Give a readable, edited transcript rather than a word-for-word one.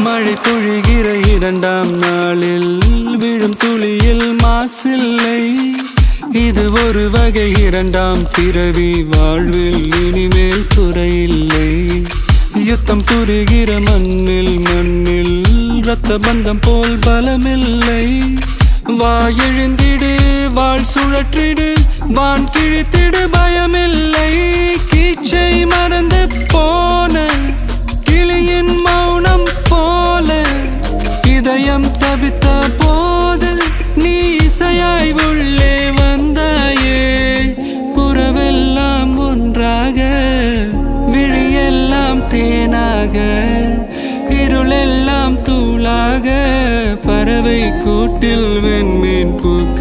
மழை பொழிகிற இரண்டாம் நாளில் விழும் துளியில் மாசில்லை. இது ஒரு வகை இரண்டாம் பிறவி, வாழ்வில் இனிமேல் குறையில்லை. யுத்தம் புரிகிற மண்ணில் இரத்த பந்தம் போல் பலமில்லை. வா எழுந்திடு, வாழ் சுழற்றிடு, வான் கிழித்திடு, பயமில்லை. கீச்சை மறந்து போன கிளியின் மௌனம் போல இதயம் தவித்த போது நீ இசையாய் உள்ளே வந்தாயே. உறவெல்லாம் ஒன்றாக, விழியெல்லாம் தேனாக, இருளெல்லாம் தூளாக, பறவை கூட்டில் வெண்மீன் பூக்க.